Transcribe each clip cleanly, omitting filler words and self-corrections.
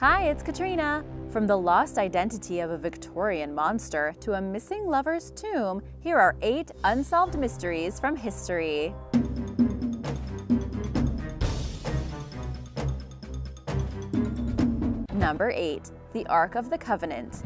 Hi, it's Katrina! From the lost identity of a Victorian monster to a missing lover's tomb, here are 8 unsolved mysteries from history. Number 8. The Ark of the Covenant.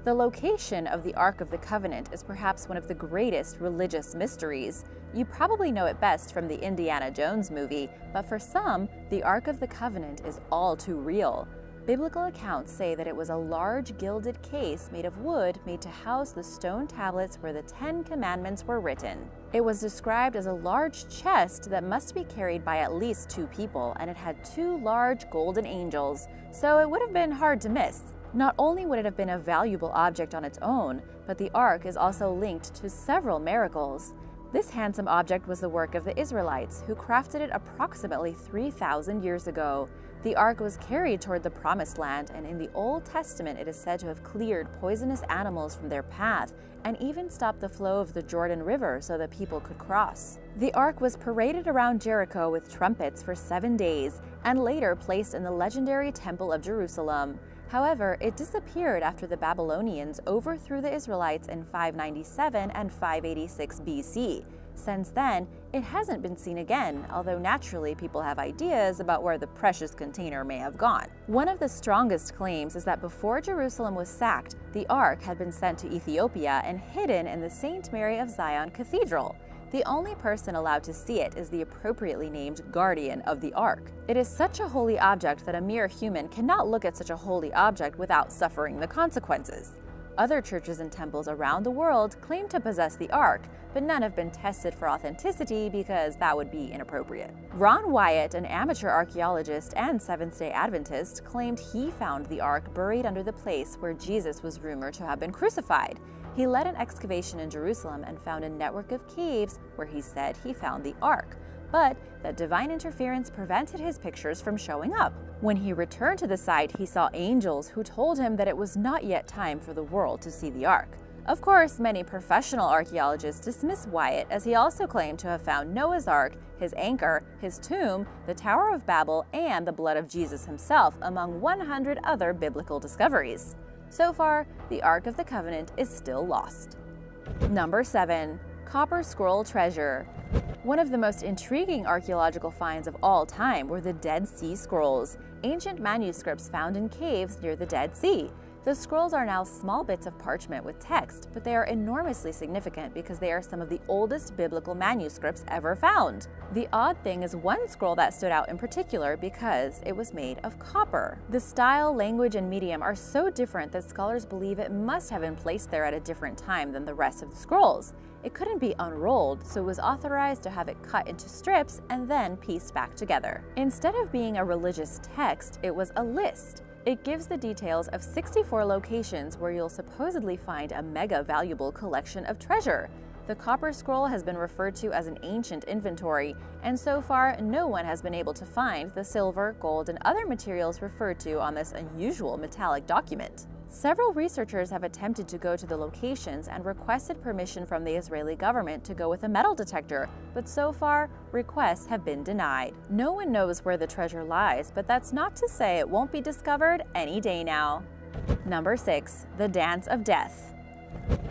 The location of the Ark of the Covenant is perhaps one of the greatest religious mysteries. You probably know it best from the Indiana Jones movie, but for some, the Ark of the Covenant is all too real. Biblical accounts say that it was a large gilded case made of wood made to house the stone tablets where the 10 Commandments were written. It was described as a large chest that must be carried by at least 2 people, and it had 2 large golden angels, so it would have been hard to miss. Not only would it have been a valuable object on its own, but the Ark is also linked to several miracles. This handsome object was the work of the Israelites, who crafted it approximately 3,000 years ago. The Ark was carried toward the Promised Land, and in the Old Testament it is said to have cleared poisonous animals from their path and even stopped the flow of the Jordan River so that people could cross. The Ark was paraded around Jericho with trumpets for 7 days and later placed in the legendary Temple of Jerusalem. However, it disappeared after the Babylonians overthrew the Israelites in 597 and 586 BC. Since then, it hasn't been seen again, although naturally people have ideas about where the precious container may have gone. One of the strongest claims is that before Jerusalem was sacked, the Ark had been sent to Ethiopia and hidden in the St. Mary of Zion Cathedral. The only person allowed to see it is the appropriately named guardian of the Ark. It is such a holy object that a mere human cannot look at such a holy object without suffering the consequences. Other churches and temples around the world claim to possess the Ark, but none have been tested for authenticity because that would be inappropriate. Ron Wyatt, an amateur archaeologist and Seventh-day Adventist, claimed he found the Ark buried under the place where Jesus was rumored to have been crucified. He led an excavation in Jerusalem and found a network of caves where he said he found the Ark, but that divine interference prevented his pictures from showing up. When he returned to the site, he saw angels who told him that it was not yet time for the world to see the Ark. Of course, many professional archaeologists dismiss Wyatt, as he also claimed to have found Noah's Ark, his anchor, his tomb, the Tower of Babel, and the blood of Jesus himself, among 100 other biblical discoveries. So far, the Ark of the Covenant is still lost. Number 7. Copper Scroll Treasure. One of the most intriguing archaeological finds of all time were the Dead Sea Scrolls, ancient manuscripts found in caves near the Dead Sea. The scrolls are now small bits of parchment with text, but they are enormously significant because they are some of the oldest biblical manuscripts ever found. The odd thing is one scroll that stood out in particular because it was made of copper. The style, language, and medium are so different that scholars believe it must have been placed there at a different time than the rest of the scrolls. It couldn't be unrolled, so it was authorized to have it cut into strips and then pieced back together. Instead of being a religious text, it was a list. It gives the details of 64 locations where you'll supposedly find a mega valuable collection of treasure. The copper scroll has been referred to as an ancient inventory, and so far no one has been able to find the silver, gold, and other materials referred to on this unusual metallic document. Several researchers have attempted to go to the locations and requested permission from the Israeli government to go with a metal detector, but so far, requests have been denied. No one knows where the treasure lies, but that's not to say it won't be discovered any day now. Number 6. The Dance of Death.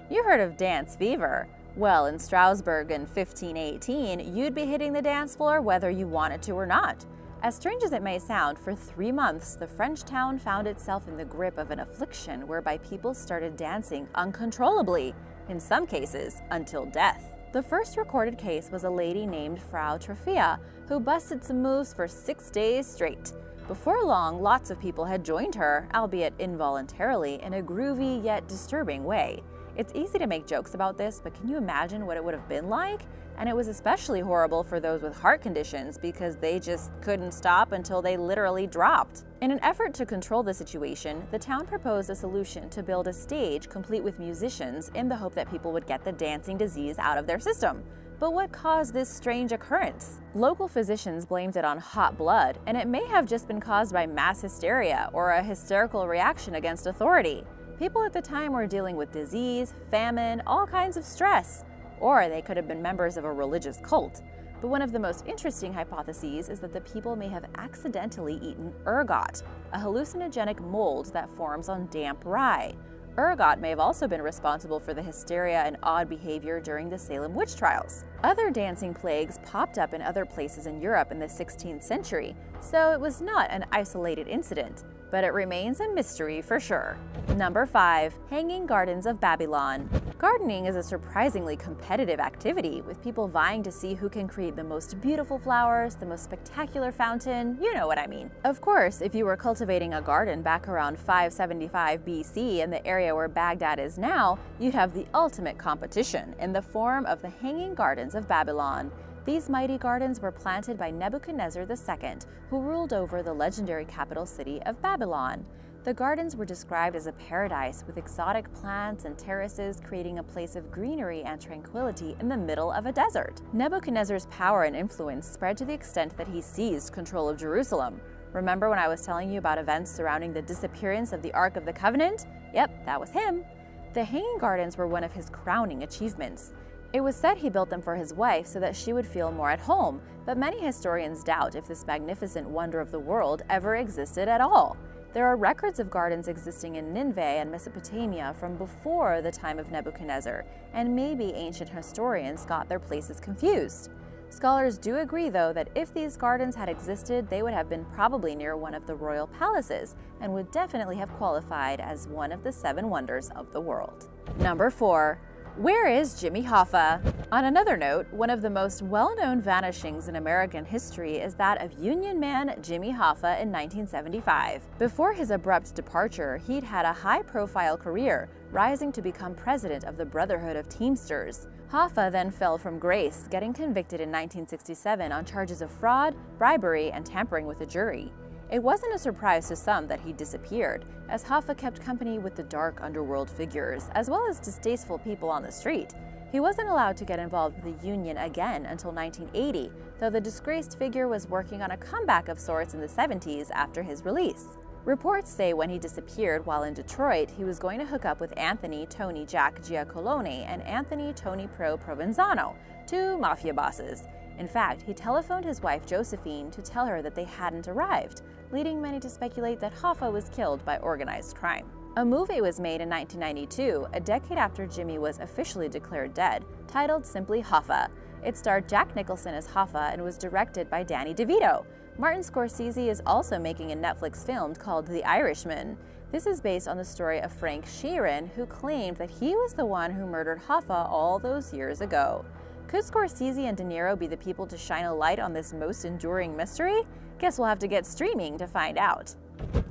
You heard of dance fever? Well, in Strasbourg in 1518, you'd be hitting the dance floor whether you wanted to or not. As strange as it may sound, for 3 months, the French town found itself in the grip of an affliction whereby people started dancing uncontrollably, in some cases, until death. The first recorded case was a lady named Frau Trofia, who busted some moves for 6 days straight. Before long, lots of people had joined her, albeit involuntarily, in a groovy yet disturbing way. It's easy to make jokes about this, but can you imagine what it would have been like? And it was especially horrible for those with heart conditions because they just couldn't stop until they literally dropped. In an effort to control the situation, the town proposed a solution to build a stage complete with musicians in the hope that people would get the dancing disease out of their system. But what caused this strange occurrence? Local physicians blamed it on hot blood, and it may have just been caused by mass hysteria or a hysterical reaction against authority. People at the time were dealing with disease, famine, all kinds of stress. Or they could have been members of a religious cult. But one of the most interesting hypotheses is that the people may have accidentally eaten ergot, a hallucinogenic mold that forms on damp rye. Ergot may have also been responsible for the hysteria and odd behavior during the Salem witch trials. Other dancing plagues popped up in other places in Europe in the 16th century, so it was not an isolated incident, but it remains a mystery for sure. Number 5. Hanging Gardens of Babylon. Gardening is a surprisingly competitive activity, with people vying to see who can create the most beautiful flowers, the most spectacular fountain, you know what I mean. Of course, if you were cultivating a garden back around 575 BC in the area where Baghdad is now, you'd have the ultimate competition in the form of the Hanging Gardens of Babylon. These mighty gardens were planted by Nebuchadnezzar II, who ruled over the legendary capital city of Babylon. The gardens were described as a paradise with exotic plants and terraces, creating a place of greenery and tranquility in the middle of a desert. Nebuchadnezzar's power and influence spread to the extent that he seized control of Jerusalem. Remember when I was telling you about events surrounding the disappearance of the Ark of the Covenant? Yep, that was him. The Hanging Gardens were one of his crowning achievements. It was said he built them for his wife so that she would feel more at home, but many historians doubt if this magnificent wonder of the world ever existed at all. There are records of gardens existing in Nineveh and Mesopotamia from before the time of Nebuchadnezzar, and maybe ancient historians got their places confused. Scholars do agree, though, that if these gardens had existed, they would have been probably near one of the royal palaces and would definitely have qualified as one of the 7 wonders of the world. Number 4. Where is Jimmy Hoffa? On another note, one of the most well-known vanishings in American history is that of Union man Jimmy Hoffa in 1975. Before his abrupt departure, he'd had a high-profile career, rising to become president of the Brotherhood of Teamsters. Hoffa then fell from grace, getting convicted in 1967 on charges of fraud, bribery, and tampering with a jury. It wasn't a surprise to some that he disappeared, as Hoffa kept company with the dark underworld figures, as well as distasteful people on the street. He wasn't allowed to get involved with the Union again until 1980, though the disgraced figure was working on a comeback of sorts in the 70s after his release. Reports say when he disappeared while in Detroit, he was going to hook up with Anthony Tony Jack Giacolone and Anthony Tony Pro Provenzano, 2 mafia bosses. In fact, he telephoned his wife Josephine to tell her that they hadn't arrived, leading many to speculate that Hoffa was killed by organized crime. A movie was made in 1992, a decade after Jimmy was officially declared dead, titled simply Hoffa. It starred Jack Nicholson as Hoffa and was directed by Danny DeVito. Martin Scorsese is also making a Netflix film called The Irishman. This is based on the story of Frank Sheeran, who claimed that he was the one who murdered Hoffa all those years ago. Could Scorsese and De Niro be the people to shine a light on this most enduring mystery? Guess we'll have to get streaming to find out.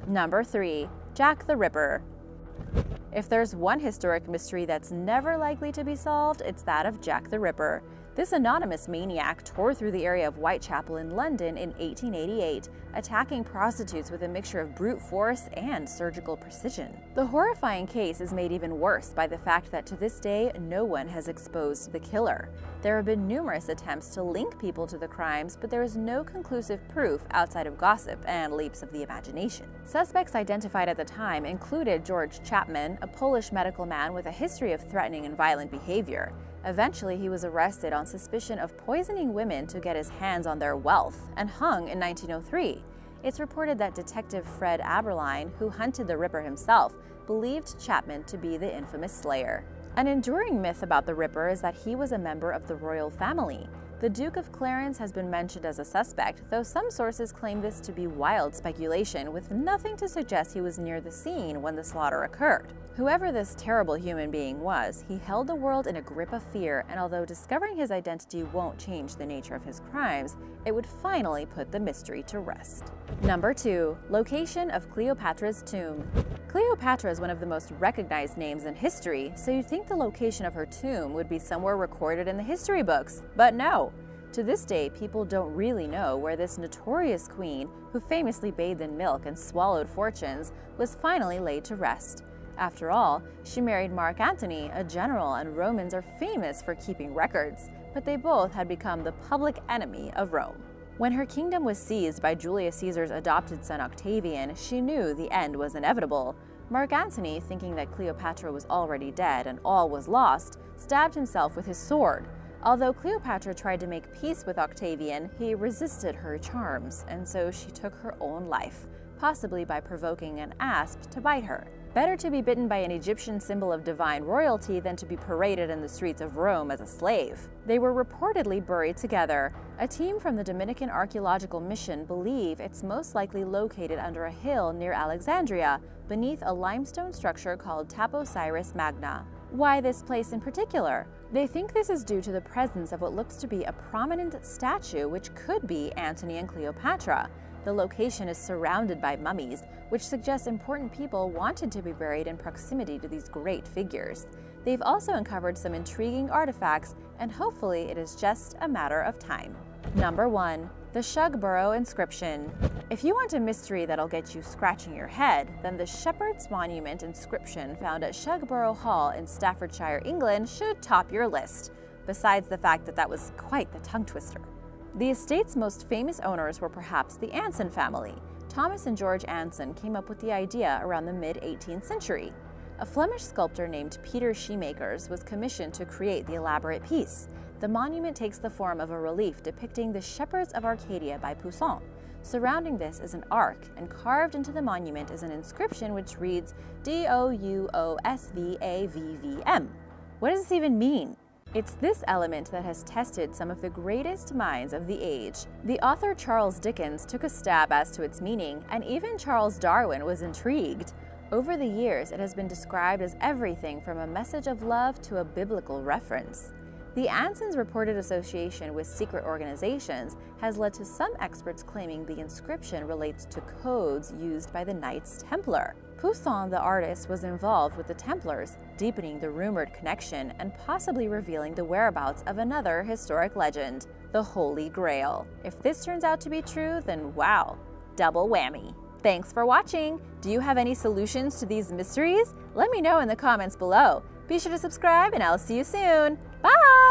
Number 3. Jack the Ripper. If there's one historic mystery that's never likely to be solved, it's that of Jack the Ripper. This anonymous maniac tore through the area of Whitechapel in London in 1888, attacking prostitutes with a mixture of brute force and surgical precision. The horrifying case is made even worse by the fact that to this day, no one has exposed the killer. There have been numerous attempts to link people to the crimes, but there is no conclusive proof outside of gossip and leaps of the imagination. Suspects identified at the time included George Chapman, a Polish medical man with a history of threatening and violent behavior. Eventually, he was arrested on suspicion of poisoning women to get his hands on their wealth and hung in 1903. It's reported that Detective Fred Aberline, who hunted the Ripper himself, believed Chapman to be the infamous slayer. An enduring myth about the Ripper is that he was a member of the royal family. The Duke of Clarence has been mentioned as a suspect, though some sources claim this to be wild speculation with nothing to suggest he was near the scene when the slaughter occurred. Whoever this terrible human being was, he held the world in a grip of fear, and although discovering his identity won't change the nature of his crimes, it would finally put the mystery to rest. Number 2. Location of Cleopatra's tomb. Cleopatra is one of the most recognized names in history, so you'd think the location of her tomb would be somewhere recorded in the history books, but no. To this day, people don't really know where this notorious queen, who famously bathed in milk and swallowed fortunes, was finally laid to rest. After all, she married Mark Antony, a general, and Romans are famous for keeping records, but they both had become the public enemy of Rome. When her kingdom was seized by Julius Caesar's adopted son Octavian, she knew the end was inevitable. Mark Antony, thinking that Cleopatra was already dead and all was lost, stabbed himself with his sword. Although Cleopatra tried to make peace with Octavian, he resisted her charms, and so she took her own life, possibly by provoking an asp to bite her. Better to be bitten by an Egyptian symbol of divine royalty than to be paraded in the streets of Rome as a slave. They were reportedly buried together. A team from the Dominican Archaeological Mission believe it's most likely located under a hill near Alexandria, beneath a limestone structure called Taposiris Magna. Why this place in particular? They think this is due to the presence of what looks to be a prominent statue which could be Antony and Cleopatra. The location is surrounded by mummies, which suggests important people wanted to be buried in proximity to these great figures. They've also uncovered some intriguing artifacts, and hopefully it is just a matter of time. Number 1. The Shugborough Inscription. If you want a mystery that'll get you scratching your head, then the Shepherd's Monument inscription found at Shugborough Hall in Staffordshire, England should top your list, besides the fact that that was quite the tongue twister. The estate's most famous owners were perhaps the Anson family. Thomas and George Anson came up with the idea around the mid-18th century. A Flemish sculptor named Peter Scheemakers was commissioned to create the elaborate piece. The monument takes the form of a relief depicting the Shepherds of Arcadia by Poussin. Surrounding this is an ark, and carved into the monument is an inscription which reads DOUOSVAVVM. What does this even mean? It's this element that has tested some of the greatest minds of the age. The author Charles Dickens took a stab as to its meaning, and even Charles Darwin was intrigued. Over the years, it has been described as everything from a message of love to a biblical reference. The Ansons' reported association with secret organizations has led to some experts claiming the inscription relates to codes used by the Knights Templar. Poussin, the artist, was involved with the Templars, deepening the rumored connection and possibly revealing the whereabouts of another historic legend, the Holy Grail. If this turns out to be true, then wow, double whammy. Thanks for watching! Do you have any solutions to these mysteries? Let me know in the comments below. Be sure to subscribe and I'll see you soon. Bye!